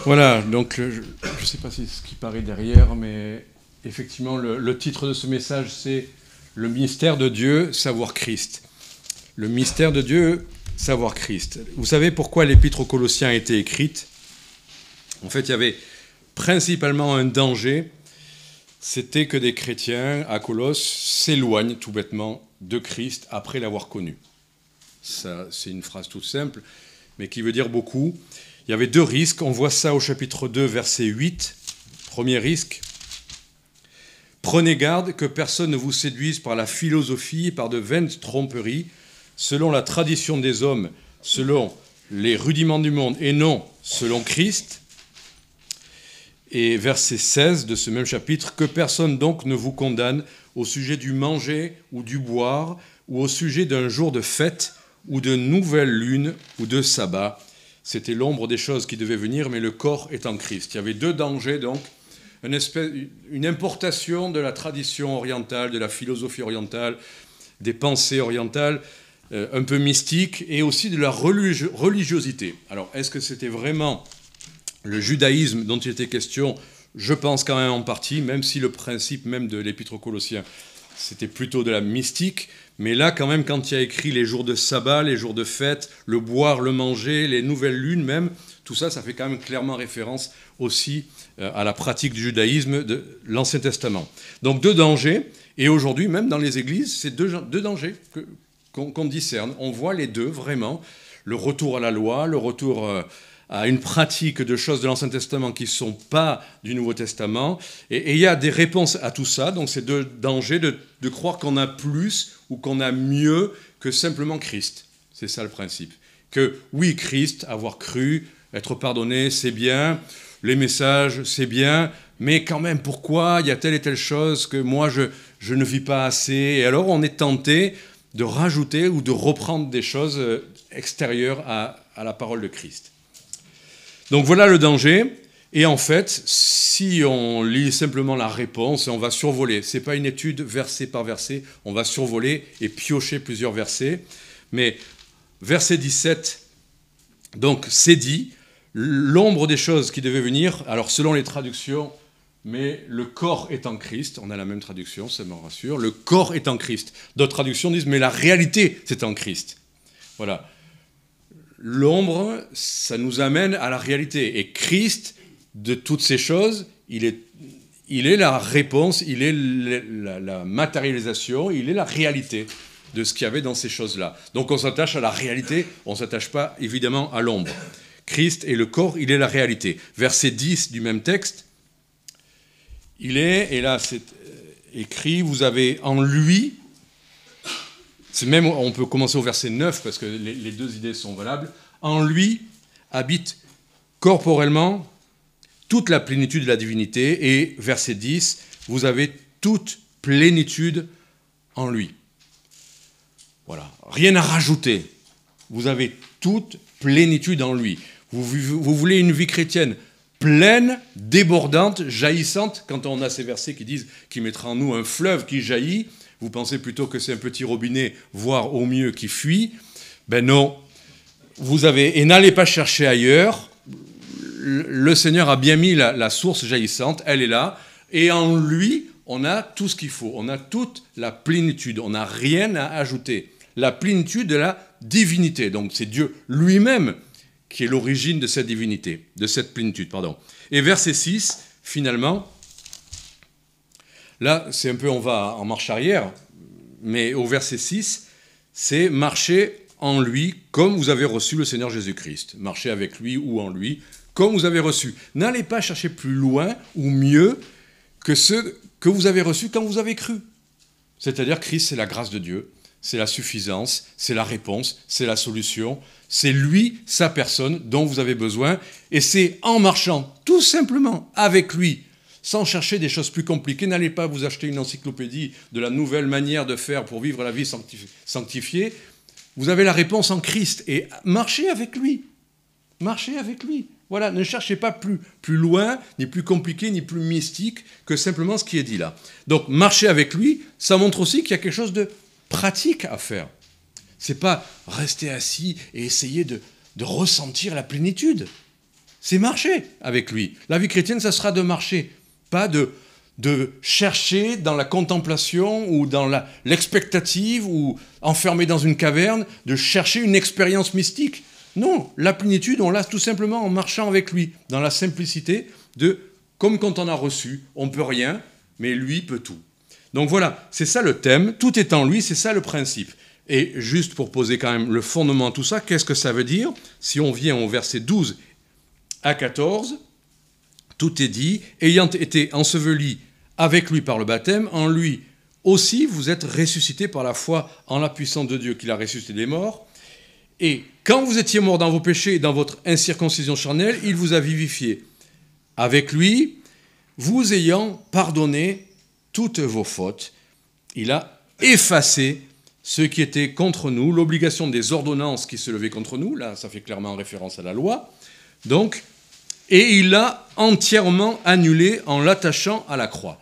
Voilà, donc je ne sais pas si c'est ce qui paraît derrière, mais effectivement, le titre de ce message, c'est « Le mystère de Dieu, savoir Christ ». Le mystère de Dieu, savoir Christ. Vous savez pourquoi l'épître aux Colossiens a été écrite? En fait, il y avait principalement un danger, c'était que des chrétiens à Colosse s'éloignent tout bêtement de Christ après l'avoir connu. Ça, c'est une phrase toute simple, mais qui veut dire beaucoup. Il y avait deux risques. On voit ça au chapitre 2, verset 8. Premier risque. Prenez garde que personne ne vous séduise par la philosophie et par de vaines tromperies, selon la tradition des hommes, selon les rudiments du monde, et non selon Christ. Et verset 16 de ce même chapitre, que personne donc ne vous condamne au sujet du manger ou du boire, ou au sujet d'un jour de fête, ou de nouvelle lune, ou de sabbat. C'était l'ombre des choses qui devaient venir, mais le corps est en Christ. Il y avait deux dangers, donc, une importation de la tradition orientale, de la philosophie orientale, des pensées orientales, un peu mystiques, et aussi de la religiosité. Alors, est-ce que c'était vraiment le judaïsme dont il était question? Je pense quand même en partie, même si le principe même de l'Épître aux Colossiens, c'était plutôt de la mystique. Mais là, quand même, quand il y a écrit les jours de sabbat, les jours de fête, le boire, le manger, les nouvelles lunes même, tout ça, ça fait quand même clairement référence aussi à la pratique du judaïsme de l'Ancien Testament. Donc deux dangers, et aujourd'hui, même dans les églises, c'est deux dangers qu'on discerne. On voit les deux, vraiment, le retour à la loi, le retour à une pratique de choses de l'Ancien Testament qui ne sont pas du Nouveau Testament. Et il y a des réponses à tout ça. Donc c'est deux dangers de croire qu'on a plus ou qu'on a mieux que simplement Christ. C'est ça le principe. Que oui, Christ, avoir cru, être pardonné, c'est bien. Les messages, c'est bien. Mais quand même, pourquoi il y a telle et telle chose que moi, je ne vis pas assez? Et alors on est tenté de rajouter ou de reprendre des choses extérieures à la parole de Christ. Donc voilà le danger, et en fait, si on lit simplement la réponse, on va survoler. Ce n'est pas une étude verset par verset, on va survoler et piocher plusieurs versets. Mais verset 17, donc c'est dit, l'ombre des choses qui devaient venir, alors selon les traductions, mais le corps est en Christ, on a la même traduction, ça me rassure, le corps est en Christ. D'autres traductions disent, mais la réalité, c'est en Christ. Voilà. L'ombre, ça nous amène à la réalité. Et Christ, de toutes ces choses, il est la réponse, il est la matérialisation, il est la réalité de ce qu'il y avait dans ces choses-là. Donc on s'attache à la réalité, on ne s'attache pas évidemment à l'ombre. Christ est le corps, il est la réalité. Verset 10 du même texte, il est, et là c'est écrit, vous avez en lui... Même, on peut commencer au verset 9, parce que les deux idées sont valables. En lui habite corporellement toute la plénitude de la divinité. Et verset 10, vous avez toute plénitude en lui. Voilà, rien à rajouter. Vous avez toute plénitude en lui. Vous voulez une vie chrétienne pleine, débordante, jaillissante. Quand on a ces versets qui mettra en nous un fleuve qui jaillit, vous pensez plutôt que c'est un petit robinet, voire au mieux qui fuit. Ben non. Et n'allez pas chercher ailleurs. Le Seigneur a bien mis la source jaillissante, elle est là. Et en lui, on a tout ce qu'il faut. On a toute la plénitude. On n'a rien à ajouter. La plénitude de la divinité. Donc c'est Dieu lui-même qui est l'origine de cette divinité, de cette plénitude, pardon. Et verset 6, finalement... Là, c'est un peu, on va en marche arrière, mais au verset 6, c'est « marcher en lui comme vous avez reçu le Seigneur Jésus-Christ ». Marcher avec lui ou en lui, comme vous avez reçu. N'allez pas chercher plus loin ou mieux que ce que vous avez reçu quand vous avez cru. C'est-à-dire Christ, c'est la grâce de Dieu, c'est la suffisance, c'est la réponse, c'est la solution. C'est lui, sa personne, dont vous avez besoin. Et c'est en marchant tout simplement avec lui, sans chercher des choses plus compliquées. N'allez pas vous acheter une encyclopédie de la nouvelle manière de faire pour vivre la vie sanctifiée. Vous avez la réponse en Christ et marchez avec lui. Marchez avec lui. Voilà, ne cherchez pas plus loin, ni plus compliqué, ni plus mystique que simplement ce qui est dit là. Donc, marcher avec lui, ça montre aussi qu'il y a quelque chose de pratique à faire. C'est pas rester assis et essayer de ressentir la plénitude. c'est marcher avec lui. La vie chrétienne, ça sera de marcher, pas de chercher dans la contemplation ou dans l'expectative ou enfermé dans une caverne, de chercher une expérience mystique. Non, la plénitude, on l'a tout simplement en marchant avec lui, dans la simplicité de, comme quand on a reçu, on ne peut rien, mais lui peut tout. Donc voilà, c'est ça le thème, tout est en lui, c'est ça le principe. Et juste pour poser quand même le fondement de tout ça, qu'est-ce que ça veut dire? Si on vient au verset 12 à 14, tout est dit, ayant été enseveli avec lui par le baptême, en lui aussi vous êtes ressuscités par la foi en la puissance de Dieu qui l'a ressuscité des morts. Et quand vous étiez morts dans vos péchés et dans votre incirconcision charnelle, il vous a vivifié. Avec lui, vous ayant pardonné toutes vos fautes, il a effacé ce qui était contre nous, l'obligation des ordonnances qui se levaient contre nous, là ça fait clairement référence à la loi, donc, et il l'a entièrement annulé en l'attachant à la croix.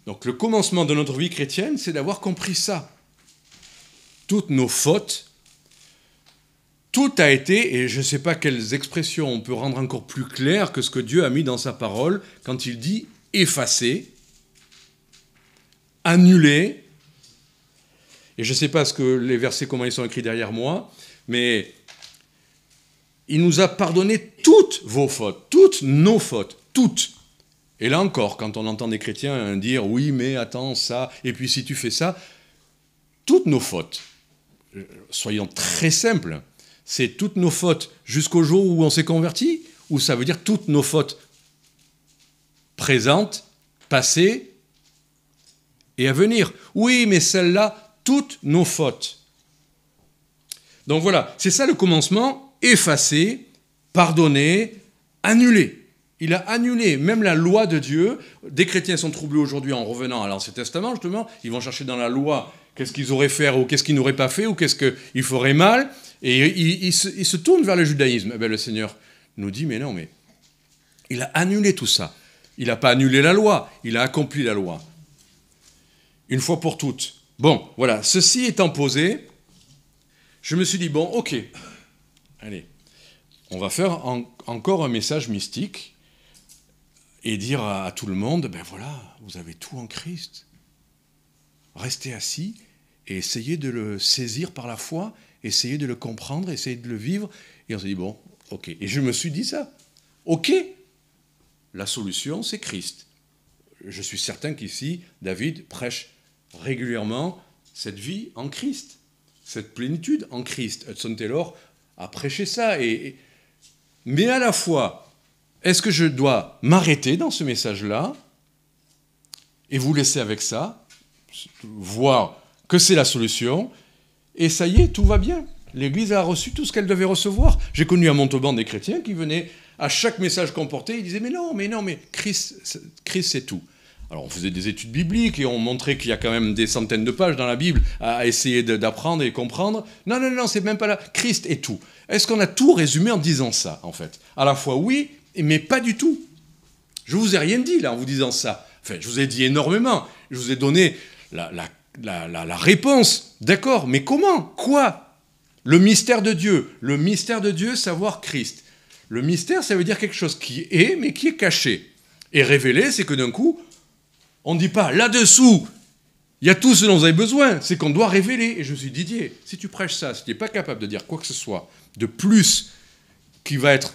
Donc le commencement de notre vie chrétienne, c'est d'avoir compris ça. Toutes nos fautes, tout a été, et je ne sais pas quelles expressions on peut rendre encore plus claires que ce que Dieu a mis dans sa parole quand il dit effacer, annuler. Et je ne sais pas ce que les versets, comment ils sont écrits derrière moi, mais il nous a pardonné toutes vos fautes, toutes nos fautes, toutes. Et là encore, quand on entend des chrétiens dire « oui, mais attends, ça, et puis si tu fais ça », toutes nos fautes, soyons très simples, c'est toutes nos fautes jusqu'au jour où on s'est converti, ou ça veut dire toutes nos fautes présentes, passées et à venir. Oui, mais celles-là, toutes nos fautes. Donc voilà, c'est ça le commencement, effacer, pardonner, annuler. Il a annulé même la loi de Dieu. Des chrétiens sont troublés aujourd'hui en revenant à l'Ancien Testament, justement. Ils vont chercher dans la loi qu'est-ce qu'ils auraient fait ou qu'est-ce qu'ils n'auraient pas fait ou qu'est-ce qu'ils feraient mal. Et ils se tournent vers le judaïsme. Eh bien, le Seigneur nous dit, mais non, mais il a annulé tout ça. Il n'a pas annulé la loi, il a accompli la loi. Une fois pour toutes. Bon, voilà, ceci étant posé, je me suis dit, bon, ok, allez, on va faire encore un message mystique et dire à tout le monde, ben voilà, vous avez tout en Christ. Restez assis et essayez de le saisir par la foi, essayez de le comprendre, essayez de le vivre. Et on s'est dit, bon, ok. Et je me suis dit ça. Ok, la solution, c'est Christ. Je suis certain qu'ici, David prêche régulièrement cette vie en Christ, cette plénitude en Christ. Hudson Taylor a prêché ça. Mais à la fois, est-ce que je dois m'arrêter dans ce message-là et vous laisser avec ça, voir que c'est la solution, et ça y est, tout va bien. L'Église a reçu tout ce qu'elle devait recevoir. J'ai connu à Montauban des chrétiens qui venaient, à chaque message qu'on portait, ils disaient « mais non, mais Christ c'est tout ». Alors on faisait des études bibliques et on montrait qu'il y a quand même des centaines de pages dans la Bible à essayer d'apprendre et comprendre. Non, c'est même pas là. Christ est tout. Est-ce qu'on a tout résumé en disant ça, en fait? À la fois oui, mais pas du tout. Je vous ai rien dit là en vous disant ça. Enfin, je vous ai dit énormément. Je vous ai donné la réponse. D'accord, mais comment? Quoi? Le mystère de Dieu. Le mystère de Dieu, savoir Christ. Le mystère, ça veut dire quelque chose qui est, mais qui est caché. Et révélé, c'est que d'un coup, on ne dit pas, là-dessous, il y a tout ce dont vous avez besoin. C'est qu'on doit révéler. Et je me suis dit, Didier, si tu prêches ça, si tu n'es pas capable de dire quoi que ce soit de plus qui va être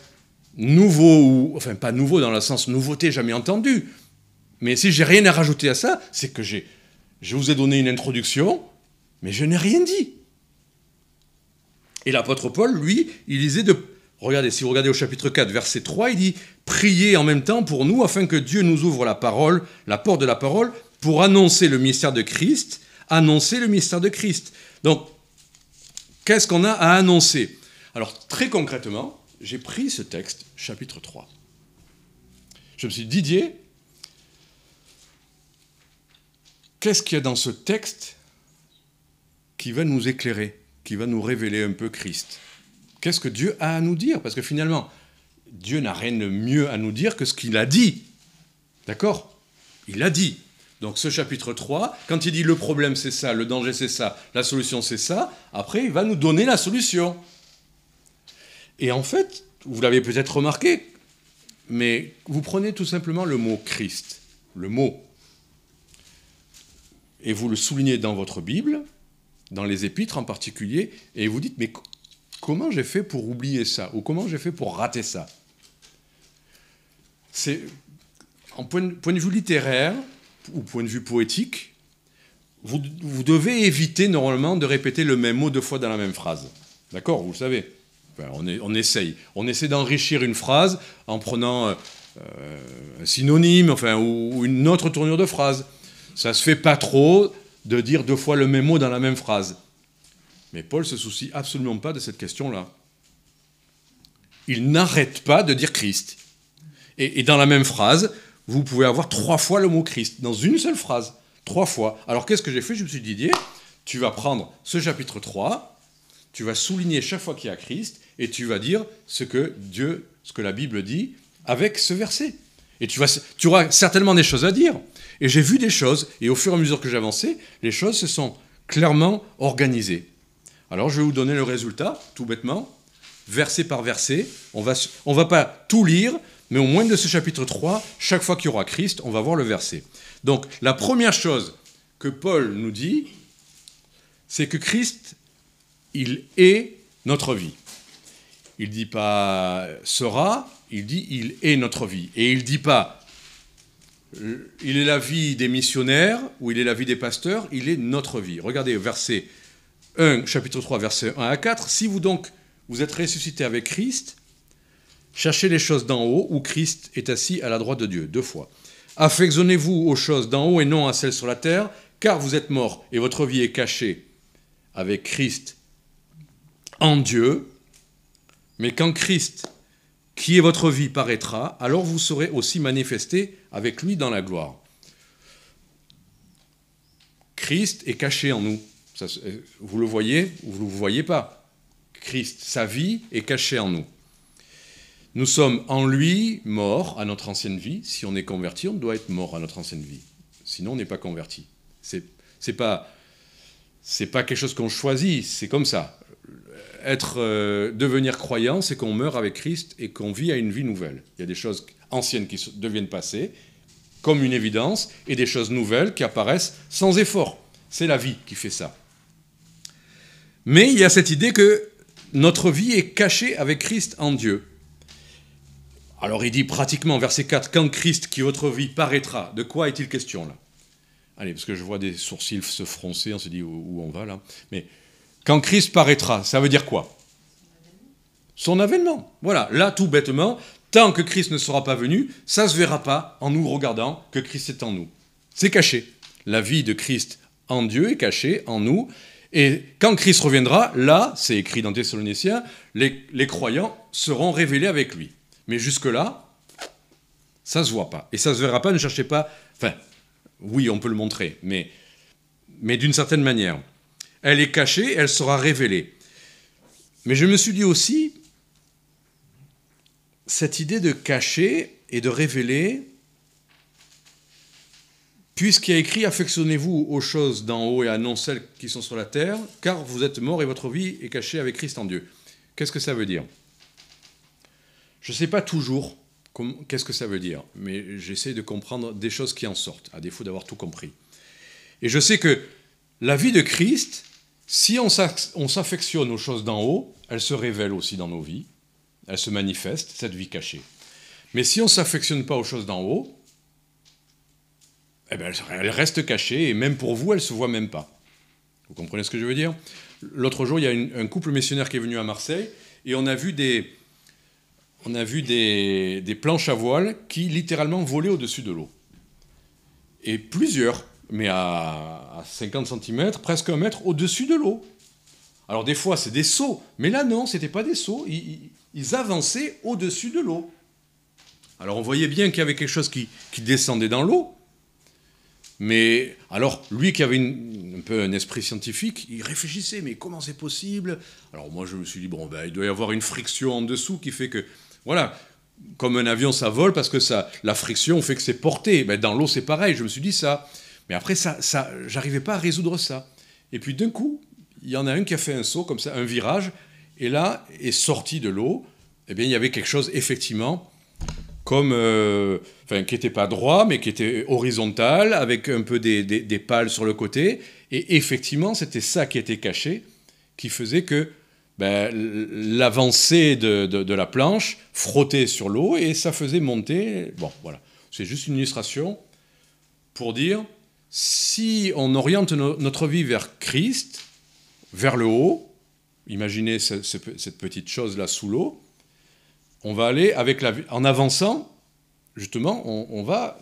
nouveau, ou enfin pas nouveau dans le sens nouveauté jamais entendu, mais si j'ai rien à rajouter à ça, c'est que je vous ai donné une introduction, mais je n'ai rien dit. Et l'apôtre Paul, lui, il disait regardez, si vous regardez au chapitre 4, verset 3, il dit « Priez en même temps pour nous, afin que Dieu nous ouvre la parole, la porte de la parole, pour annoncer le mystère de Christ, annoncer le mystère de Christ. » Donc, qu'est-ce qu'on a à annoncer? Alors, très concrètement, j'ai pris ce texte, chapitre 3. Je me suis dit, Didier, qu'est-ce qu'il y a dans ce texte qui va nous éclairer, qui va nous révéler un peu Christ? Qu'est-ce que Dieu a à nous dire? Parce que finalement, Dieu n'a rien de mieux à nous dire que ce qu'il a dit. D'accord? Il a dit. Donc ce chapitre 3, quand il dit le problème c'est ça, le danger c'est ça, la solution c'est ça, après il va nous donner la solution. Et en fait, vous l'avez peut-être remarqué, mais vous prenez tout simplement le mot Christ, le mot, et vous le soulignez dans votre Bible, dans les épîtres en particulier, et vous dites, mais comment j'ai fait pour oublier ça, ou comment j'ai fait pour rater ça? C'est, en point de vue littéraire, ou point de vue poétique, vous devez éviter normalement de répéter le même mot deux fois dans la même phrase. D'accord, vous le savez. Enfin, on essaye. On essaie d'enrichir une phrase en prenant un synonyme, enfin, ou une autre tournure de phrase. Ça se fait pas trop de dire deux fois le même mot dans la même phrase. Mais Paul se soucie absolument pas de cette question-là. Il n'arrête pas de dire Christ. Et dans la même phrase, vous pouvez avoir 3 fois le mot Christ, dans une seule phrase. 3 fois. Alors qu'est-ce que j'ai fait? Je me suis dit, Didier, tu vas prendre ce chapitre 3, tu vas souligner chaque fois qu'il y a Christ, et tu vas dire ce que la Bible dit avec ce verset. Et tu auras certainement des choses à dire. Et j'ai vu des choses, et au fur et à mesure que j'avançais, les choses se sont clairement organisées. Alors je vais vous donner le résultat, tout bêtement, verset par verset. On va pas tout lire, mais au moins de ce chapitre 3, chaque fois qu'il y aura Christ, on va voir le verset. Donc la première chose que Paul nous dit, c'est que Christ, il est notre vie. Il ne dit pas sera, il dit il est notre vie. Et il ne dit pas il est la vie des missionnaires ou il est la vie des pasteurs, il est notre vie. Regardez verset 1, chapitre 3, versets 1 à 4. Si vous donc vous êtes ressuscité avec Christ, cherchez les choses d'en haut où Christ est assis à la droite de Dieu. 2 fois. Affectionnez-vous aux choses d'en haut et non à celles sur la terre, car vous êtes morts et votre vie est cachée avec Christ en Dieu. Mais quand Christ, qui est votre vie, paraîtra, alors vous serez aussi manifestés avec lui dans la gloire. Christ est caché en nous. Ça, vous le voyez ou vous ne le voyez pas. Christ, sa vie, est cachée en nous. Nous sommes en lui morts à notre ancienne vie. Si on est converti, on doit être mort à notre ancienne vie. Sinon, on n'est pas converti. C'est pas quelque chose qu'on choisit, c'est comme ça. Devenir croyant, c'est qu'on meurt avec Christ et qu'on vit à une vie nouvelle. Il y a des choses anciennes qui deviennent passées, comme une évidence, et des choses nouvelles qui apparaissent sans effort. C'est la vie qui fait ça. Mais il y a cette idée que notre vie est cachée avec Christ en Dieu. Alors il dit pratiquement, verset 4, « Quand Christ, qui est votre vie, paraîtra », de quoi est-il question là? Allez, parce que je vois des sourcils se froncer, on se dit où on va là. Mais quand Christ paraîtra, ça veut dire quoi? Son avènement. Voilà, là tout bêtement, tant que Christ ne sera pas venu, ça ne se verra pas en nous regardant que Christ est en nous. C'est caché. La vie de Christ en Dieu est cachée en nous. Et quand Christ reviendra, là, c'est écrit dans Thessaloniciens, les croyants seront révélés avec lui. Mais jusque-là, ça ne se voit pas. Et ça ne se verra pas, ne cherchez pas... Enfin, oui, on peut le montrer, mais d'une certaine manière. Elle est cachée, elle sera révélée. Mais je me suis dit aussi, cette idée de cacher et de révéler, puisqu'il y a écrit « Affectionnez-vous aux choses d'en haut et à non celles qui sont sur la terre, car vous êtes morts et votre vie est cachée avec Christ en Dieu. » Qu'est-ce que ça veut dire? Je ne sais pas toujours qu'est-ce que ça veut dire, mais j'essaie de comprendre des choses qui en sortent, à défaut d'avoir tout compris. Et je sais que la vie de Christ, si on s'affectionne aux choses d'en haut, elle se révèle aussi dans nos vies, elle se manifeste, cette vie cachée. Mais si on ne s'affectionne pas aux choses d'en haut, eh bien, elle reste cachée, et même pour vous, elle ne se voit même pas. Vous comprenez ce que je veux dire? L'autre jour, il y a un couple missionnaire qui est venu à Marseille, et on a vu des planches à voile qui littéralement volaient au-dessus de l'eau. Et plusieurs, mais à 50 cm, presque 1 mètre au-dessus de l'eau. Alors des fois, c'est des sauts, mais là non, ce n'était pas des sauts, ils avançaient au-dessus de l'eau. Alors on voyait bien qu'il y avait quelque chose qui descendait dans l'eau, mais alors lui qui avait un peu un esprit scientifique, il réfléchissait, mais comment c'est possible? Alors moi je me suis dit, bon, il doit y avoir une friction en dessous qui fait que, voilà, comme un avion ça vole parce que la friction fait que c'est porté. Dans l'eau c'est pareil, je me suis dit ça. Mais après j'arrivais pas à résoudre ça. Et puis d'un coup, il y en a un qui a fait un saut comme ça, un virage, et là est sorti de l'eau. Eh bien il y avait quelque chose effectivement comme, qui n'était pas droit, mais qui était horizontal, avec un peu des pales sur le côté. Et effectivement, c'était ça qui était caché, qui faisait que l'avancée de la planche frottait sur l'eau et ça faisait monter. Bon, voilà. C'est juste une illustration pour dire, si on oriente notre vie vers Christ, vers le haut, imaginez cette petite chose-là sous l'eau, on va aller en avançant, justement, on va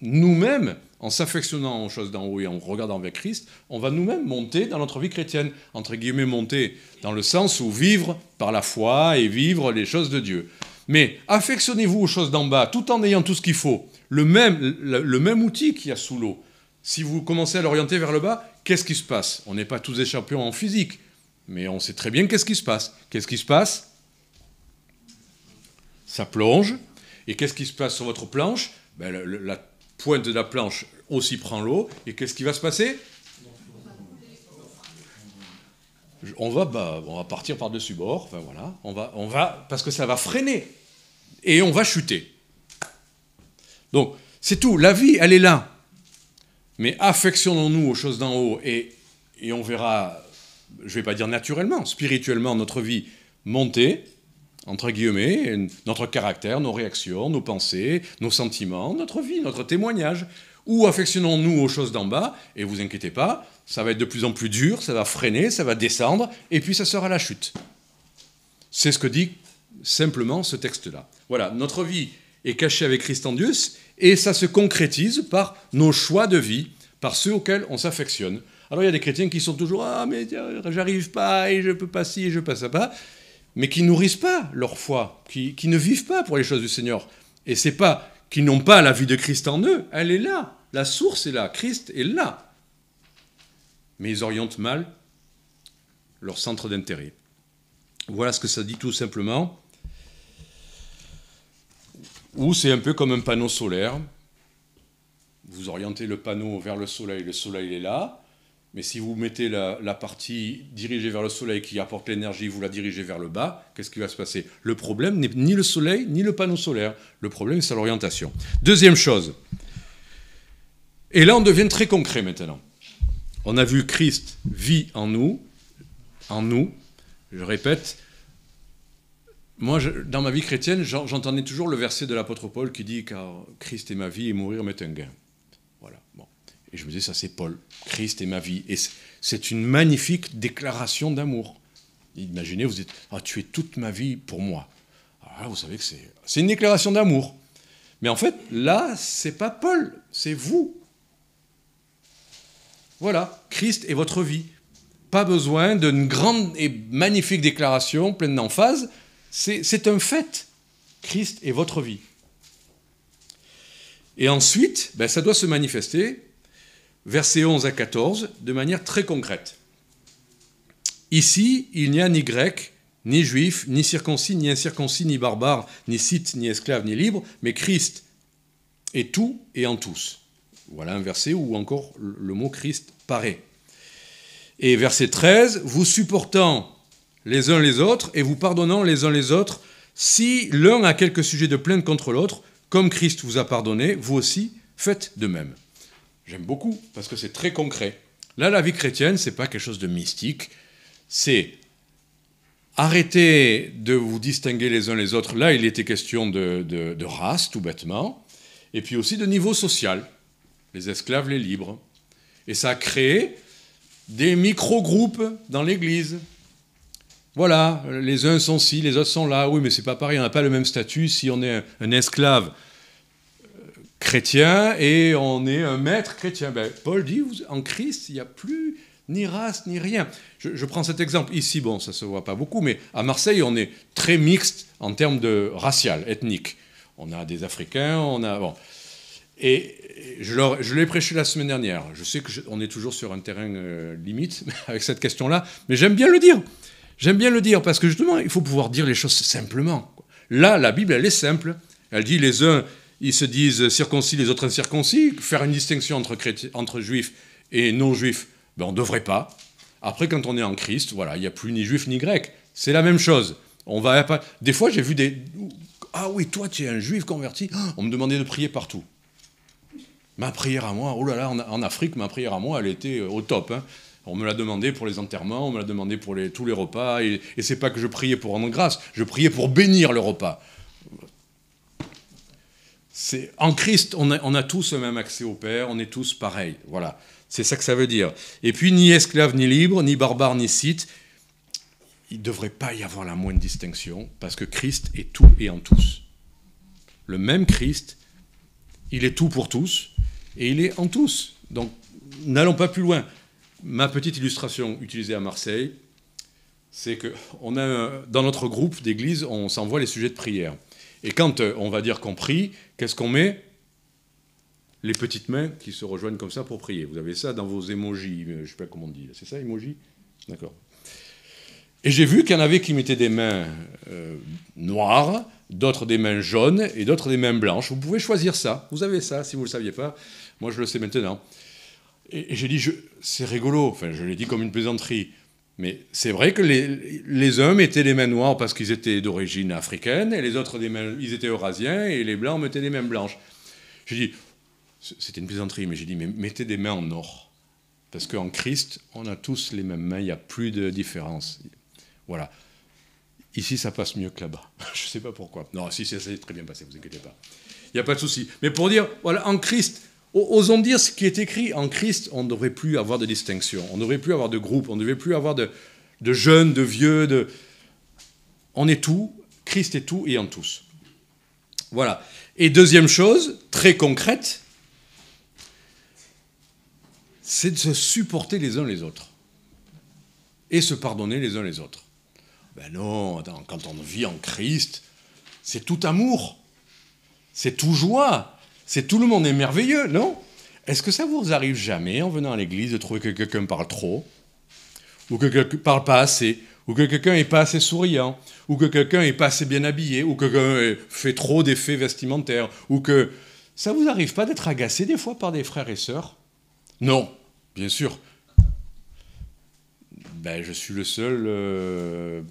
nous-mêmes, en s'affectionnant aux choses d'en haut et en regardant vers Christ, on va nous-mêmes monter dans notre vie chrétienne, entre guillemets monter, dans le sens où vivre par la foi et vivre les choses de Dieu. Mais affectionnez-vous aux choses d'en bas, tout en ayant tout ce qu'il faut, le même outil qu'il y a sous l'eau. Si vous commencez à l'orienter vers le bas, qu'est-ce qui se passe? On n'est pas tous des champions en physique, mais on sait très bien qu'est-ce qui se passe. Qu'est-ce qui se passe? Ça plonge. Et qu'est-ce qui se passe sur votre planche? La pointe de la planche aussi prend l'eau. Et qu'est-ce qui va se passer? On va partir par-dessus bord. Enfin, voilà. On va, parce que ça va freiner. Et on va chuter. Donc, c'est tout. La vie, elle est là. Mais affectionnons-nous aux choses d'en haut. Et on verra, je ne vais pas dire naturellement, spirituellement, notre vie monter, entre guillemets, notre caractère, nos réactions, nos pensées, nos sentiments, notre vie, notre témoignage. Ou affectionnons-nous aux choses d'en bas, et vous inquiétez pas, ça va être de plus en plus dur, ça va freiner, ça va descendre, et puis ça sera la chute. C'est ce que dit simplement ce texte-là. Voilà, notre vie est cachée avec Christ en Dieu, et ça se concrétise par nos choix de vie, par ceux auxquels on s'affectionne. Alors il y a des chrétiens qui sont toujours « Ah, mais j'arrive pas, et je peux pas ci, et je peux pas ça », mais qui nourrissent pas leur foi, qui ne vivent pas pour les choses du Seigneur. Et c'est pas qu'ils n'ont pas la vie de Christ en eux, elle est là, la source est là, Christ est là. Mais ils orientent mal leur centre d'intérêt. Voilà ce que ça dit tout simplement. Ou c'est un peu comme un panneau solaire. Vous orientez le panneau vers le soleil est là. Mais si vous mettez la partie dirigée vers le soleil qui apporte l'énergie, vous la dirigez vers le bas, qu'est-ce qui va se passer? Le problème n'est ni le soleil, ni le panneau solaire. Le problème, c'est l'orientation. Deuxième chose. Et là, on devient très concret maintenant. On a vu Christ vit en nous. Je répète, moi, dans ma vie chrétienne, j'entendais toujours le verset de l'apôtre Paul qui dit « Car Christ est ma vie et mourir m'est un gain ». Voilà, bon. Et je me disais, ça c'est Paul, Christ est ma vie. Et c'est une magnifique déclaration d'amour. Imaginez, vous dites, tu es toute ma vie pour moi. Alors là, vous savez que c'est une déclaration d'amour. Mais en fait, là, c'est pas Paul, c'est vous. Voilà, Christ est votre vie. Pas besoin d'une grande et magnifique déclaration pleine d'emphase. C'est un fait. Christ est votre vie. Et ensuite, ça doit se manifester, versets 11 à 14, de manière très concrète. Ici, il n'y a ni grec, ni juif, ni circoncis, ni incirconcis, ni barbare, ni scythe, ni esclave, ni libre, mais Christ est tout et en tous. Voilà un verset où encore le mot Christ paraît. Et verset 13, vous supportant les uns les autres et vous pardonnant les uns les autres, si l'un a quelque sujet de plainte contre l'autre, comme Christ vous a pardonné, vous aussi faites de même. J'aime beaucoup, parce que c'est très concret. Là, la vie chrétienne, c'est pas quelque chose de mystique, c'est arrêter de vous distinguer les uns les autres. Là, il était question de race, tout bêtement, et puis aussi de niveau social, les esclaves, les libres. Et ça a créé des micro-groupes dans l'Église. Voilà, les uns sont ci, les autres sont là. Oui, mais c'est pas pareil, on n'a pas le même statut si on est un esclave chrétien et on est un maître chrétien. Paul dit, en Christ, il n'y a plus ni race, ni rien. Je prends cet exemple. Ici, bon, ça ne se voit pas beaucoup, mais à Marseille, on est très mixte en termes de racial, ethnique. On a des Africains, on a... Bon. Et je l'ai prêché la semaine dernière. Je sais qu'on est toujours sur un terrain limite avec cette question-là, mais j'aime bien le dire. J'aime bien le dire parce que justement, il faut pouvoir dire les choses simplement. Là, la Bible, elle est simple. Elle dit les uns, ils se disent circoncis, les autres incirconcis. Faire une distinction entre juifs et non-juifs, on ne devrait pas. Après, quand on est en Christ, voilà, il n'y a plus ni juif ni grec. C'est la même chose. Des fois, j'ai vu Ah oui, toi, tu es un juif converti. On me demandait de prier partout. Ma prière à moi, oh là là, en Afrique, ma prière à moi, elle était au top. Hein. On me l'a demandé pour les enterrements, on me l'a demandé pour tous les repas. Et c'est pas que je priais pour rendre grâce, je priais pour bénir le repas. En Christ, on a tous le même accès au Père, on est tous pareils. Voilà, c'est ça que ça veut dire. Et puis, ni esclave, ni libre, ni barbare, ni scythe, il ne devrait pas y avoir la moindre distinction, parce que Christ est tout et en tous. Le même Christ, il est tout pour tous, et il est en tous. Donc, n'allons pas plus loin. Ma petite illustration utilisée à Marseille, c'est que dans notre groupe d'église, on s'envoie les sujets de prière. Et quand on va dire qu'on prie, qu'est-ce qu'on met? Les petites mains qui se rejoignent comme ça pour prier. Vous avez ça dans vos emojis, je ne sais pas comment on dit. C'est ça, emoji? D'accord. Et j'ai vu qu'il y en avait qui mettaient des mains noires, d'autres des mains jaunes et d'autres des mains blanches. Vous pouvez choisir ça. Vous avez ça, si vous ne le saviez pas. Moi, je le sais maintenant. Et j'ai dit, c'est rigolo. Enfin, je l'ai dit comme une plaisanterie. Mais c'est vrai que les uns mettaient les mains noires parce qu'ils étaient d'origine africaine, et les autres, ils étaient eurasiens, et les blancs mettaient des mains blanches. J'ai dit, c'était une plaisanterie, mais j'ai dit, mais mettez des mains en or. Parce qu'en Christ, on a tous les mêmes mains, il n'y a plus de différence. Voilà. Ici, ça passe mieux que là-bas. Je ne sais pas pourquoi. Non, si, ça s'est très bien passé, vous inquiétez pas. Il n'y a pas de souci. Mais pour dire, voilà, en Christ, osons dire ce qui est écrit. En Christ, on ne devrait plus avoir de distinction. On ne devrait plus avoir de groupe. On ne devrait plus avoir de jeunes, de vieux. On est tout. Christ est tout et en tous. Voilà. Et deuxième chose, très concrète, c'est de se supporter les uns les autres. Et se pardonner les uns les autres. Ben non, attends, quand on vit en Christ, c'est tout amour. C'est tout joie. C'est tout le monde est merveilleux, non? Est-ce que ça vous arrive jamais, en venant à l'église, de trouver que quelqu'un parle trop? Ou que quelqu'un parle pas assez? Ou que quelqu'un n'est pas assez souriant? Ou que quelqu'un n'est pas assez bien habillé? Ou que quelqu'un fait trop d'effets vestimentaires? Ou que... Ça vous arrive pas d'être agacé des fois par des frères et sœurs? Non, bien sûr. Ben, je suis le seul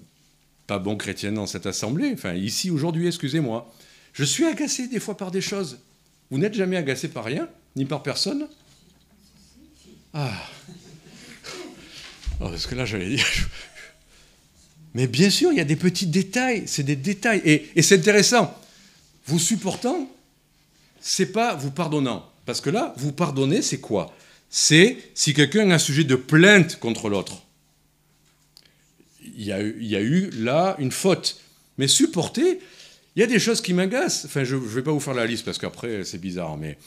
pas bon chrétien dans cette assemblée. Enfin, ici, aujourd'hui, excusez-moi. Je suis agacé des fois par des choses. Vous n'êtes jamais agacé par rien, ni par personne? Ah. Oh, parce que là, j'allais dire... Mais bien sûr, il y a des petits détails. C'est des détails. Et c'est intéressant. Vous supportant, c'est pas vous pardonnant. Parce que là, vous pardonnez, c'est quoi? C'est si quelqu'un a un sujet de plainte contre l'autre. Il y a eu là une faute. Mais supporter, il y a des choses qui m'agacent. Enfin, je ne vais pas vous faire la liste parce qu'après, c'est bizarre. Mais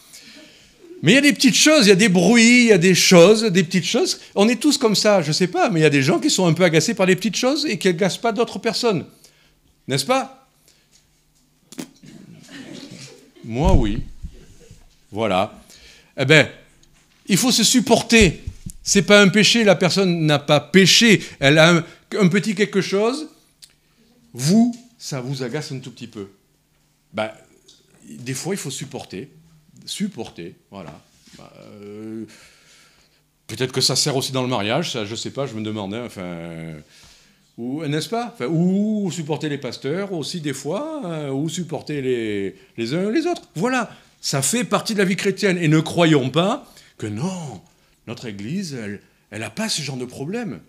il y a des petites choses, il y a des bruits, il y a des choses, des petites choses. On est tous comme ça, je ne sais pas, mais il y a des gens qui sont un peu agacés par des petites choses et qui n'agacent pas d'autres personnes. N'est-ce pas? Moi, oui. Voilà. Eh bien, il faut se supporter. Ce n'est pas un péché, la personne n'a pas péché. Elle a un petit quelque chose. Vous, ça vous agace un tout petit peu. Ben, des fois, il faut supporter. Supporter, voilà. Peut-être que ça sert aussi dans le mariage, ça, je ne sais pas, je me demandais, enfin... n'est-ce pas? Enfin, ou supporter les pasteurs aussi des fois, ou supporter les uns et les autres. Voilà, ça fait partie de la vie chrétienne. Et ne croyons pas que non, notre Église, elle n'a pas ce genre de problème.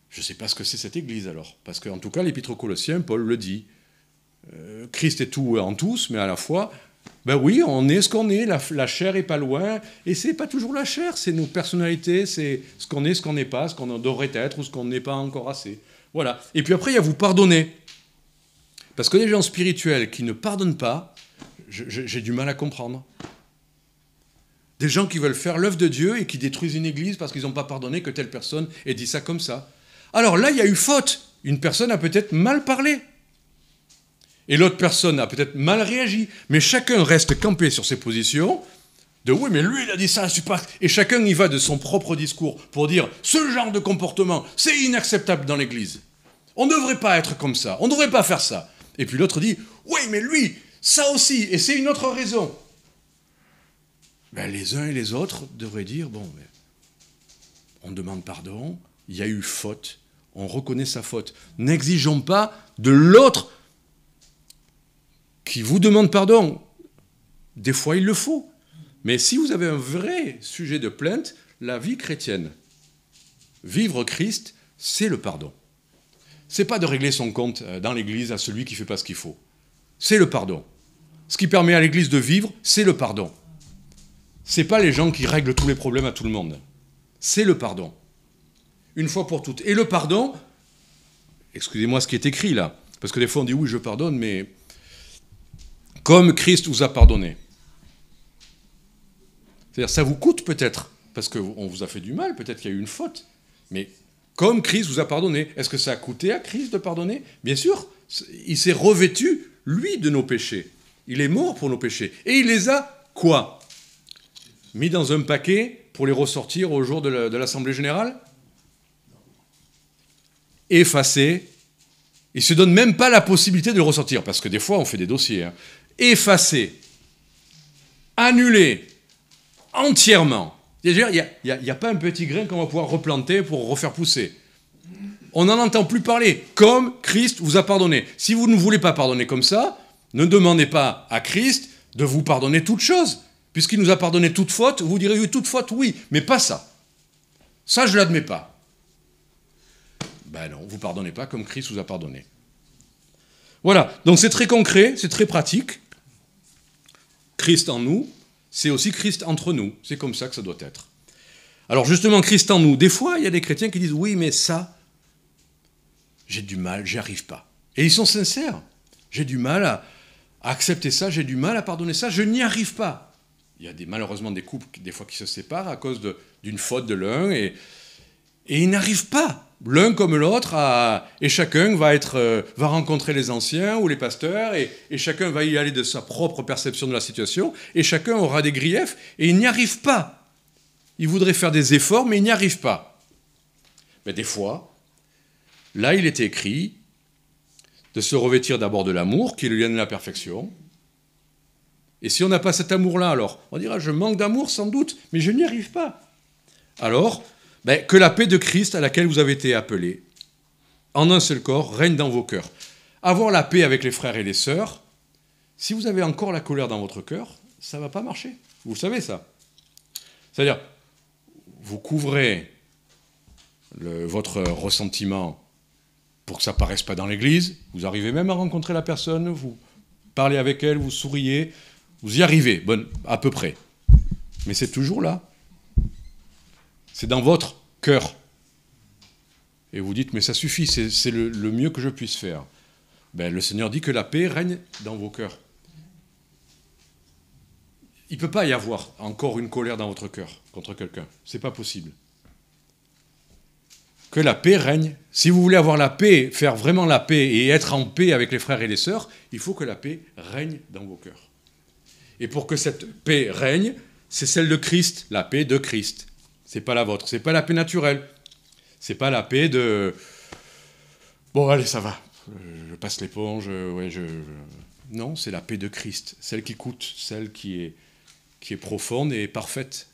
Je ne sais pas ce que c'est cette Église alors. Parce qu'en tout cas, l'Épître aux Colossiens, Paul le dit. Christ est tout en tous, mais à la fois, ben oui, on est ce qu'on est, la chair n'est pas loin, et c'est pas toujours la chair, c'est nos personnalités, c'est ce qu'on est, ce qu'on n'est pas, ce qu'on devrait être ou ce qu'on n'est pas encore assez. Voilà. Et puis après, il y a vous pardonner. Parce que les gens spirituels qui ne pardonnent pas, j'ai du mal à comprendre. Des gens qui veulent faire l'œuvre de Dieu et qui détruisent une église parce qu'ils n'ont pas pardonné que telle personne ait dit ça comme ça. Alors là, il y a eu faute. Une personne a peut-être mal parlé. Et l'autre personne a peut-être mal réagi. Mais chacun reste campé sur ses positions. De oui, mais lui, il a dit ça, je suis pas... Et chacun y va de son propre discours pour dire ce genre de comportement, c'est inacceptable dans l'église. On ne devrait pas être comme ça. On ne devrait pas faire ça. Et puis l'autre dit oui, mais lui, ça aussi. Et c'est une autre raison. Ben, les uns et les autres devraient dire bon, mais on demande pardon, il y a eu faute, on reconnaît sa faute. N'exigeons pas de l'autre qui vous demande pardon. Des fois, il le faut. Mais si vous avez un vrai sujet de plainte, la vie chrétienne, vivre Christ, c'est le pardon. C'est pas de régler son compte dans l'Église à celui qui ne fait pas ce qu'il faut. C'est le pardon. Ce qui permet à l'Église de vivre, c'est le pardon. C'est pas les gens qui règlent tous les problèmes à tout le monde. C'est le pardon. Une fois pour toutes. Et le pardon, excusez-moi ce qui est écrit là, parce que des fois on dit oui, je pardonne, mais comme Christ vous a pardonné. C'est-à-dire, ça vous coûte peut-être, parce qu'on vous a fait du mal, peut-être qu'il y a eu une faute, mais comme Christ vous a pardonné, est-ce que ça a coûté à Christ de pardonner? Bien sûr, il s'est revêtu, lui, de nos péchés. Il est mort pour nos péchés. Et il les a, quoi? Mis dans un paquet pour les ressortir au jour de l'Assemblée générale? Effacé. Il ne se donne même pas la possibilité de le ressortir, parce que des fois, on fait des dossiers. Hein. Effacé. Annulé. Entièrement. C'est-à-dire, il n'y a pas un petit grain qu'on va pouvoir replanter pour refaire pousser. On n'en entend plus parler. Comme Christ vous a pardonné. Si vous ne voulez pas pardonner comme ça, ne demandez pas à Christ de vous pardonner toute chose. Puisqu'il nous a pardonné toute faute, vous direz oui, toute faute, oui, mais pas ça. Ça, je ne l'admets pas. Ben non, vous ne pardonnez pas comme Christ vous a pardonné. Voilà, donc c'est très concret, c'est très pratique. Christ en nous, c'est aussi Christ entre nous. C'est comme ça que ça doit être. Alors justement, Christ en nous, des fois, il y a des chrétiens qui disent « Oui, mais ça, j'ai du mal, j'y arrive pas. » Et ils sont sincères. J'ai du mal à accepter ça, j'ai du mal à pardonner ça, je n'y arrive pas. Il y a malheureusement des couples, des fois, qui se séparent à cause d'une faute de l'un, et ils n'arrivent pas. L'un comme l'autre, et chacun va rencontrer les anciens ou les pasteurs, et chacun va y aller de sa propre perception de la situation, et chacun aura des griefs, et il n'y arrive pas. Il voudrait faire des efforts, mais il n'y arrive pas. Mais des fois, là, il est écrit de se revêtir d'abord de l'amour, qui est le lien de la perfection. Et si on n'a pas cet amour-là, alors, on dira, je manque d'amour sans doute, mais je n'y arrive pas. Alors, que la paix de Christ à laquelle vous avez été appelés, en un seul corps, règne dans vos cœurs. Avoir la paix avec les frères et les sœurs, si vous avez encore la colère dans votre cœur, ça ne va pas marcher. Vous savez ça. C'est-à-dire, vous couvrez votre ressentiment pour que ça ne paraisse pas dans l'église, vous arrivez même à rencontrer la personne, vous parlez avec elle, vous souriez, vous y arrivez, à peu près. Mais c'est toujours là. C'est dans votre cœur. Et vous dites, mais ça suffit, c'est le mieux que je puisse faire. Le Seigneur dit que la paix règne dans vos cœurs. Il ne peut pas y avoir encore une colère dans votre cœur contre quelqu'un. Ce n'est pas possible. Que la paix règne. Si vous voulez avoir la paix, faire vraiment la paix et être en paix avec les frères et les sœurs, il faut que la paix règne dans vos cœurs. Et pour que cette paix règne, c'est celle de Christ, la paix de Christ. C'est pas la vôtre, c'est pas la paix naturelle. C'est pas la paix de... Bon, allez, ça va. Je passe l'éponge, Non, c'est la paix de Christ. Celle qui coûte, celle qui est profonde et parfaite.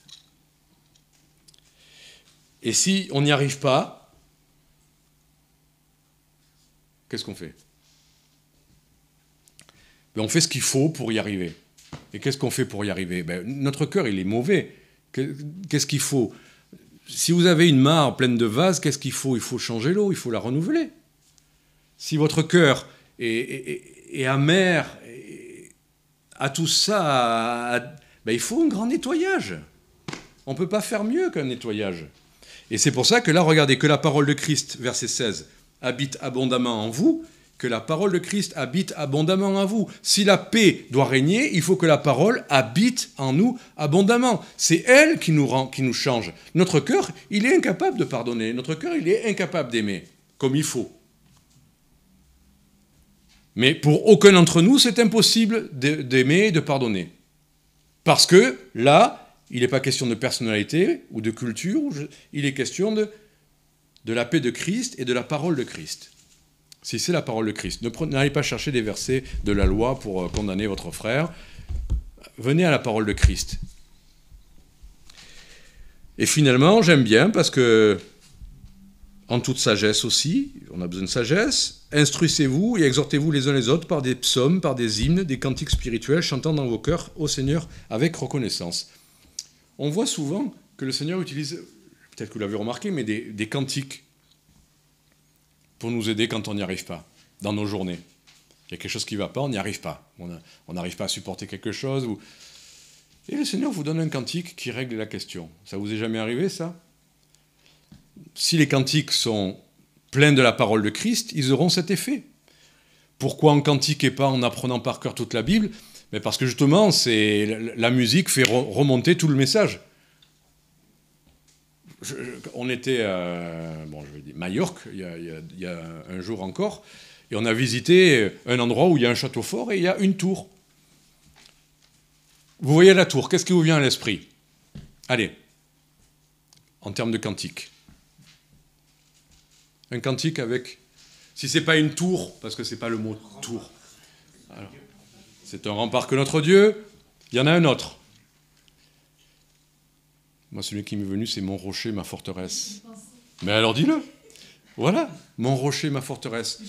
Et si on n'y arrive pas, qu'est-ce qu'on fait? On fait ce qu'il faut pour y arriver. Et qu'est-ce qu'on fait pour y arriver? Notre cœur, il est mauvais. Qu'est-ce qu'il faut? Si vous avez une mare pleine de vases, qu'est-ce qu'il faut? Il faut changer l'eau, il faut la renouveler. Si votre cœur est amer, à tout ça, il faut un grand nettoyage. On ne peut pas faire mieux qu'un nettoyage. Et c'est pour ça que là, regardez, que la parole de Christ, verset 16, habite abondamment en vous, que la parole de Christ habite abondamment en vous. Si la paix doit régner, il faut que la parole habite en nous abondamment. C'est elle qui nous change. Notre cœur, il est incapable de pardonner. Notre cœur, il est incapable d'aimer, comme il faut. Mais pour aucun d'entre nous, c'est impossible d'aimer et de pardonner. Parce que là, il n'est pas question de personnalité ou de culture, il est question de la paix de Christ et de la parole de Christ. Si c'est la parole de Christ, n'allez pas chercher des versets de la loi pour condamner votre frère. Venez à la parole de Christ. Et finalement, j'aime bien parce que en toute sagesse aussi, on a besoin de sagesse. Instruisez-vous et exhortez-vous les uns les autres par des psaumes, par des hymnes, des cantiques spirituels, chantant dans vos cœurs au Seigneur avec reconnaissance. On voit souvent que le Seigneur utilise, peut-être que vous l'avez remarqué, mais des cantiques pour nous aider quand on n'y arrive pas, dans nos journées. Il y a quelque chose qui ne va pas, on n'y arrive pas. On n'arrive pas à supporter quelque chose. Et le Seigneur vous donne un cantique qui règle la question. Ça vous est jamais arrivé, ça ? Si les cantiques sont pleins de la parole de Christ, ils auront cet effet. Pourquoi en cantique et pas en apprenant par cœur toute la Bible ? Mais parce que justement, la musique fait remonter tout le message. On était à Majorque, il y a un jour encore, et on a visité un endroit où il y a un château fort et il y a une tour. Vous voyez la tour, qu'est-ce qui vous vient à l'esprit ? Allez, en termes de cantique. Un cantique avec, si ce n'est pas une tour, parce que ce n'est pas le mot tour. Alors, c'est un rempart que notre Dieu, il y en a un autre. Moi, celui qui m'est venu, c'est mon rocher, ma forteresse. Mais alors dis-le. Voilà, mon rocher, ma forteresse.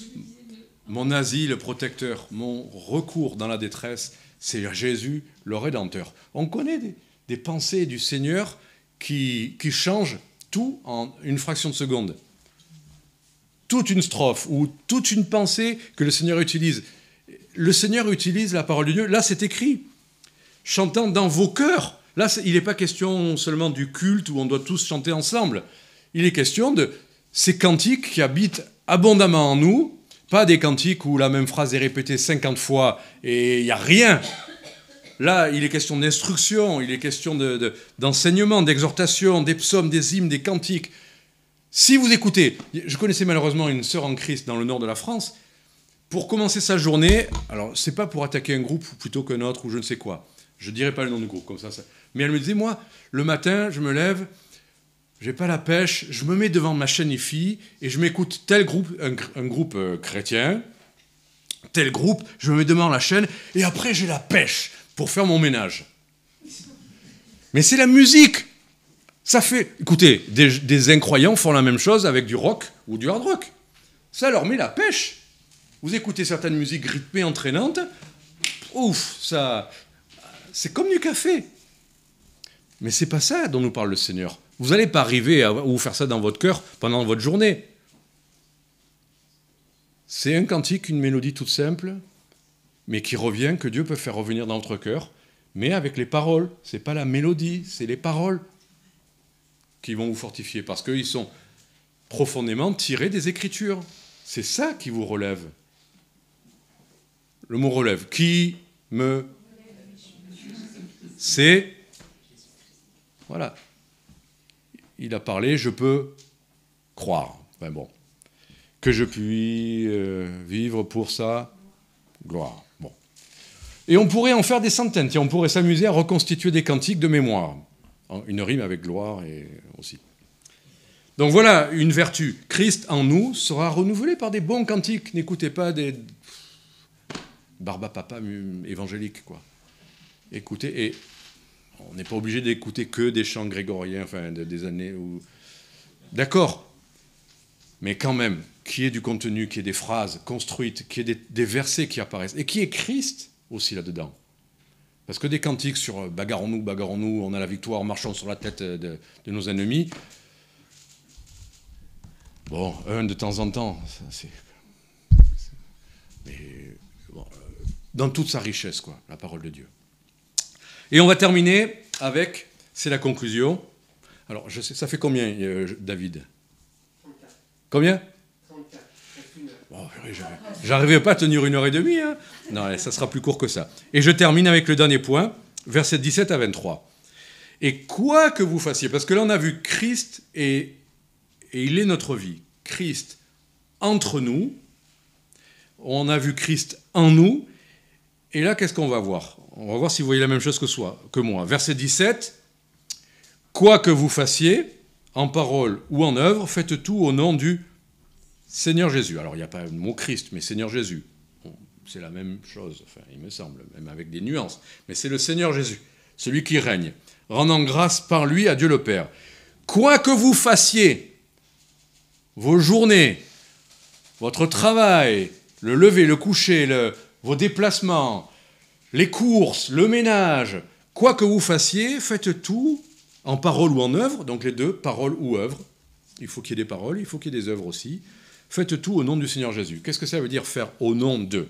Mon asile protecteur, mon recours dans la détresse, c'est Jésus, le Rédempteur. On connaît des pensées du Seigneur qui changent tout en une fraction de seconde. Toute une strophe ou toute une pensée que le Seigneur utilise. Le Seigneur utilise la parole de Dieu. Là, c'est écrit. Chantant dans vos cœurs. Là, il n'est pas question seulement du culte où on doit tous chanter ensemble. Il est question de ces cantiques qui habitent abondamment en nous. Pas des cantiques où la même phrase est répétée 50 fois et il n'y a rien. Là, il est question d'instruction, il est question d'enseignement, d'exhortation, des psaumes, des hymnes, des cantiques. Si vous écoutez, je connaissais malheureusement une sœur en Christ dans le nord de la France, pour commencer sa journée, alors c'est pas pour attaquer un groupe plutôt qu'un autre ou je ne sais quoi, je ne dirai pas le nom du groupe comme ça, mais elle me disait, moi, le matin, je me lève, j'ai pas la pêche, je me mets devant ma chaîne IFI et je m'écoute tel groupe, un groupe chrétien, tel groupe, je me mets devant la chaîne et après j'ai la pêche pour faire mon ménage. Mais c'est la musique. Ça fait... Écoutez, des incroyants font la même chose avec du rock ou du hard rock. Ça leur met la pêche. Vous écoutez certaines musiques rythmées, entraînantes, ouf, ça... C'est comme du café. Mais c'est pas ça dont nous parle le Seigneur. Vous n'allez pas arriver à vous faire ça dans votre cœur pendant votre journée. C'est un cantique, une mélodie toute simple, mais qui revient, que Dieu peut faire revenir dans notre cœur, mais avec les paroles. Ce n'est pas la mélodie, c'est les paroles qui vont vous fortifier, parce qu'ils sont profondément tirés des Écritures. C'est ça qui vous relève. Le mot relève. Qui me... C'est... Voilà. Il a parlé, je peux croire. Enfin bon. Que je puis vivre pour sa gloire. Bon. Et on pourrait en faire des centaines. Tiens, on pourrait s'amuser à reconstituer des cantiques de mémoire. Une rime avec gloire et aussi. Donc voilà une vertu. Christ en nous sera renouvelé par des bons cantiques. N'écoutez pas des barbapapa évangéliques, quoi. Écoutez, et on n'est pas obligé d'écouter que des chants grégoriens, enfin des années où... D'accord. Mais quand même, qu'il y ait du contenu, qu'il y ait des phrases construites, qu'il y ait des versets qui apparaissent, et qu'il y ait Christ aussi là-dedans. Parce que des cantiques sur bagarrons-nous, on a la victoire, marchons sur la tête de nos ennemis, bon, un de temps en temps, c'est... Mais bon, dans toute sa richesse, quoi, la parole de Dieu. Et on va terminer avec, c'est la conclusion. Alors, je sais, ça fait combien, David ? 34. Combien ? 34. Bon, j'arrivais pas à tenir 1h30, hein. Non, ça sera plus court que ça. Et je termine avec le dernier point, versets 17 à 23. Et quoi que vous fassiez, parce que là on a vu Christ et il est notre vie. Christ entre nous, on a vu Christ en nous, et là qu'est-ce qu'on va voir ? On va voir si vous voyez la même chose que moi. Verset 17, quoi que vous fassiez, en parole ou en œuvre, faites tout au nom du Seigneur Jésus. Alors il n'y a pas le mot Christ, mais Seigneur Jésus. Bon, c'est la même chose, enfin, il me semble, même avec des nuances. Mais c'est le Seigneur Jésus, celui qui règne, rendant grâce par lui à Dieu le Père. Quoi que vous fassiez, vos journées, votre travail, le lever, le coucher, vos déplacements, les courses, le ménage, quoi que vous fassiez, faites tout en parole ou en œuvre, donc les deux, parole ou œuvre. Il faut qu'il y ait des paroles, il faut qu'il y ait des œuvres aussi. Faites tout au nom du Seigneur Jésus. Qu'est-ce que ça veut dire faire au nom de ?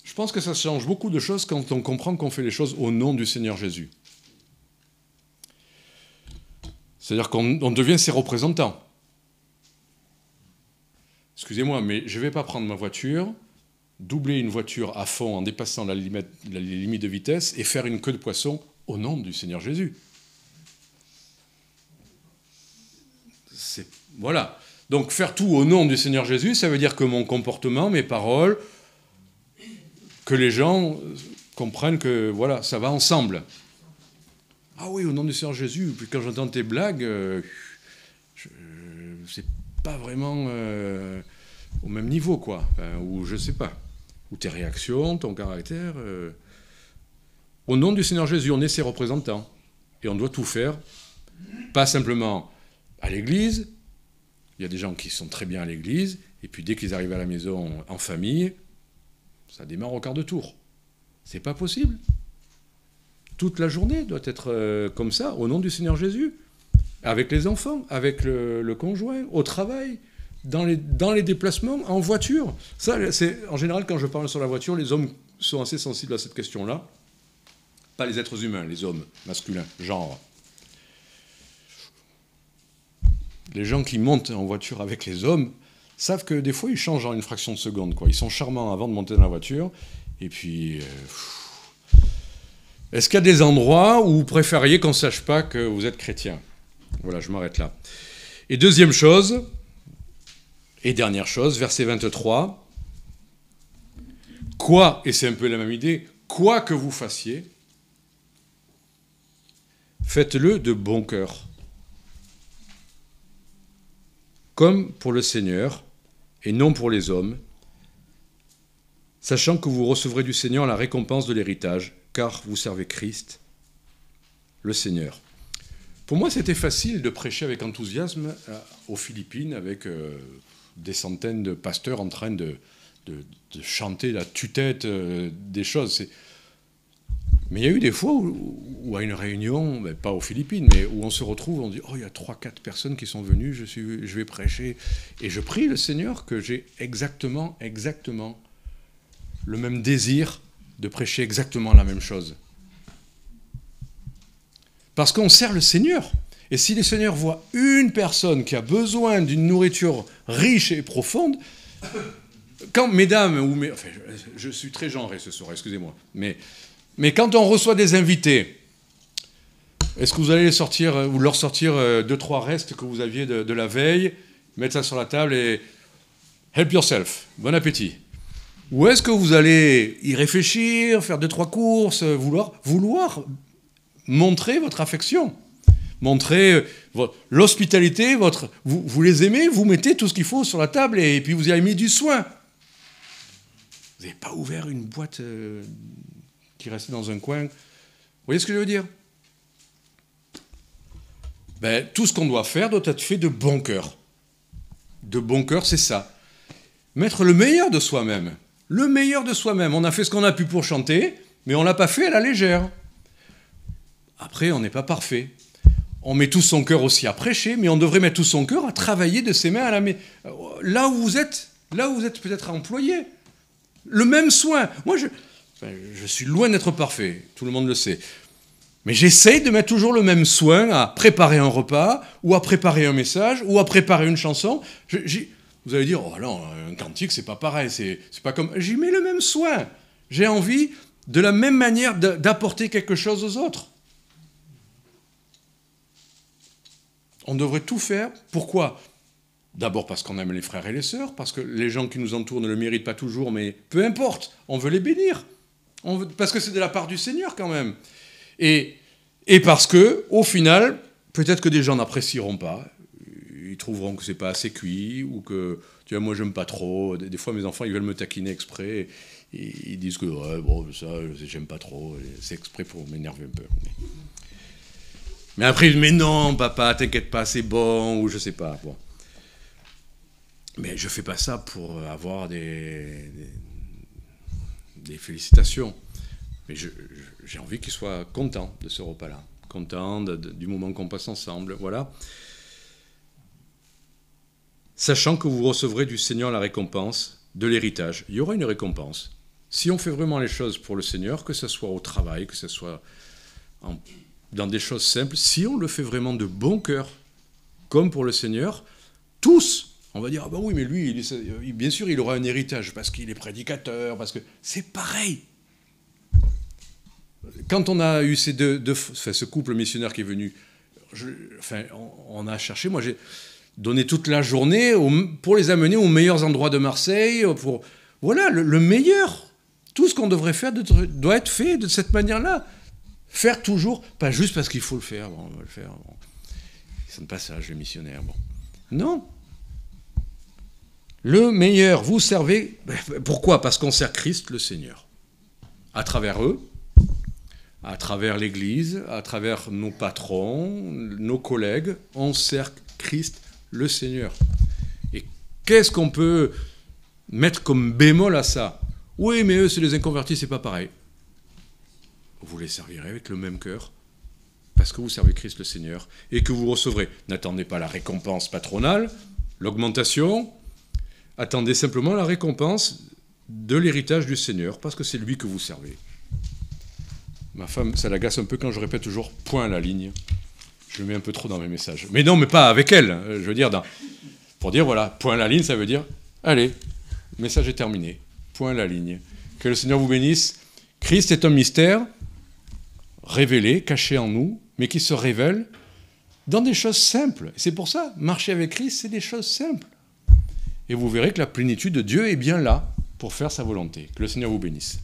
Je pense que ça change beaucoup de choses quand on comprend qu'on fait les choses au nom du Seigneur Jésus. C'est-à-dire qu'on devient ses représentants. Excusez-moi, mais je ne vais pas prendre ma voiture, doubler une voiture à fond en dépassant la limite de vitesse et faire une queue de poisson au nom du Seigneur Jésus. Voilà. Donc faire tout au nom du Seigneur Jésus, ça veut dire que mon comportement, mes paroles, que les gens comprennent que voilà, ça va ensemble. Ah oui, au nom du Seigneur Jésus, puis quand j'entends tes blagues, c'est pas vraiment au même niveau, quoi. Enfin, ou je sais pas. Ou tes réactions, ton caractère. Au nom du Seigneur Jésus, on est ses représentants. Et on doit tout faire, pas simplement à l'église. Il y a des gens qui sont très bien à l'église, et puis dès qu'ils arrivent à la maison en famille, ça démarre au quart de tour. C'est pas possible. Toute la journée doit être comme ça, au nom du Seigneur Jésus. Avec les enfants, avec le conjoint, au travail, dans les déplacements, en voiture. Ça, c'est, en général, quand je parle sur la voiture, les hommes sont assez sensibles à cette question-là. Pas les êtres humains, les hommes masculins, genre. Les gens qui montent en voiture avec les hommes savent que des fois, ils changent en une fraction de seconde, quoi. Ils sont charmants avant de monter dans la voiture. Et puis... Est-ce qu'il y a des endroits où vous préfériez qu'on ne sache pas que vous êtes chrétien ? Voilà, je m'arrête là. Et deuxième chose, et dernière chose, verset 23. Quoi, et c'est un peu la même idée, quoi que vous fassiez, faites-le de bon cœur. Comme pour le Seigneur, et non pour les hommes, sachant que vous recevrez du Seigneur la récompense de l'héritage, car vous servez Christ, le Seigneur. Pour moi, c'était facile de prêcher avec enthousiasme aux Philippines, avec des centaines de pasteurs en train de chanter la tue-tête des choses. Mais il y a eu des fois où à une réunion, pas aux Philippines, mais où on se retrouve, on dit « Oh, il y a 3-4 personnes qui sont venues, je vais prêcher. » Et je prie le Seigneur que j'ai exactement le même désir de prêcher exactement la même chose. Parce qu'on sert le Seigneur. Et si le Seigneur voit une personne qui a besoin d'une nourriture riche et profonde, quand, mesdames, enfin, je suis très genré ce soir, excusez-moi, mais quand on reçoit des invités, est-ce que vous allez leur sortir 2-3 restes que vous aviez de la veille, mettre ça sur la table et help yourself, bon appétit? Ou est-ce que vous allez y réfléchir, faire 2-3 courses, vouloir montrer votre affection, montrer l'hospitalité, vous les aimez, vous mettez tout ce qu'il faut sur la table et puis vous y avez mis du soin. Vous n'avez pas ouvert une boîte qui restait dans un coin. Vous voyez ce que je veux dire ? Tout ce qu'on doit faire doit être fait de bon cœur. De bon cœur, c'est ça. Mettre le meilleur de soi-même. Le meilleur de soi-même. On a fait ce qu'on a pu pour chanter, mais on ne l'a pas fait à la légère. Après, on n'est pas parfait. On met tout son cœur aussi à prêcher, mais on devrait mettre tout son cœur à travailler de ses mains à la main. Là où vous êtes peut-être employé. Le même soin. Moi, je suis loin d'être parfait, tout le monde le sait. Mais j'essaye de mettre toujours le même soin à préparer un repas, ou à préparer un message, ou à préparer une chanson. Vous allez dire, oh non, un cantique, c'est pas pareil, c'est pas comme... J'y mets le même soin. J'ai envie, de la même manière, d'apporter quelque chose aux autres. On devrait tout faire. Pourquoi ? D'abord parce qu'on aime les frères et les sœurs, parce que les gens qui nous entourent ne le méritent pas toujours, mais peu importe, on veut les bénir. Parce que c'est de la part du Seigneur quand même. Et parce que, au final, peut-être que des gens n'apprécieront pas. Ils trouveront que c'est pas assez cuit, ou que, tu vois, moi j'aime pas trop. Des fois mes enfants, ils veulent me taquiner exprès. Et ils disent que, ouais, bon, ça, j'aime pas trop. C'est exprès pour m'énerver un peu. Mais après, mais non, papa, t'inquiète pas, c'est bon, ou je sais pas. Bon. Mais je fais pas ça pour avoir des félicitations. Mais j'ai envie qu'il soit content de ce repas-là, content du moment qu'on passe ensemble, voilà. Sachant que vous recevrez du Seigneur la récompense de l'héritage. Il y aura une récompense. Si on fait vraiment les choses pour le Seigneur, que ce soit au travail, que ce soit dans des choses simples, si on le fait vraiment de bon cœur, comme pour le Seigneur, tous, on va dire, ah ben oui, mais lui, bien sûr, il aura un héritage, parce qu'il est prédicateur, parce que c'est pareil. Quand on a eu ce couple missionnaire qui est venu, on a cherché, moi j'ai donné toute la journée pour les amener aux meilleurs endroits de Marseille, voilà, le meilleur. Tout ce qu'on devrait faire doit être fait de cette manière-là. Faire toujours, pas juste parce qu'il faut le faire. Bon, on va le faire. Bon. C'est un passage, les missionnaires. Bon. Non. Le meilleur, vous servez. Pourquoi ? Parce qu'on sert Christ, le Seigneur. À travers eux, à travers l'Église, à travers nos patrons, nos collègues, on sert Christ, le Seigneur. Et qu'est-ce qu'on peut mettre comme bémol à ça ? Oui, mais eux, c'est les inconvertis, c'est pas pareil. Vous les servirez avec le même cœur, parce que vous servez Christ le Seigneur, et que vous recevrez. N'attendez pas la récompense patronale, l'augmentation, attendez simplement la récompense de l'héritage du Seigneur, parce que c'est lui que vous servez. Ma femme, ça l'agace un peu quand je répète toujours « point à la ligne ». Je le mets un peu trop dans mes messages. Mais non, mais pas avec elle. Je veux dire, pour dire, voilà, point à la ligne, ça veut dire « allez, le message est terminé ». Point à la ligne. Que le Seigneur vous bénisse. Christ est un mystère révélé, caché en nous, mais qui se révèle dans des choses simples. Et c'est pour ça, marcher avec Christ, c'est des choses simples. Et vous verrez que la plénitude de Dieu est bien là pour faire sa volonté. Que le Seigneur vous bénisse.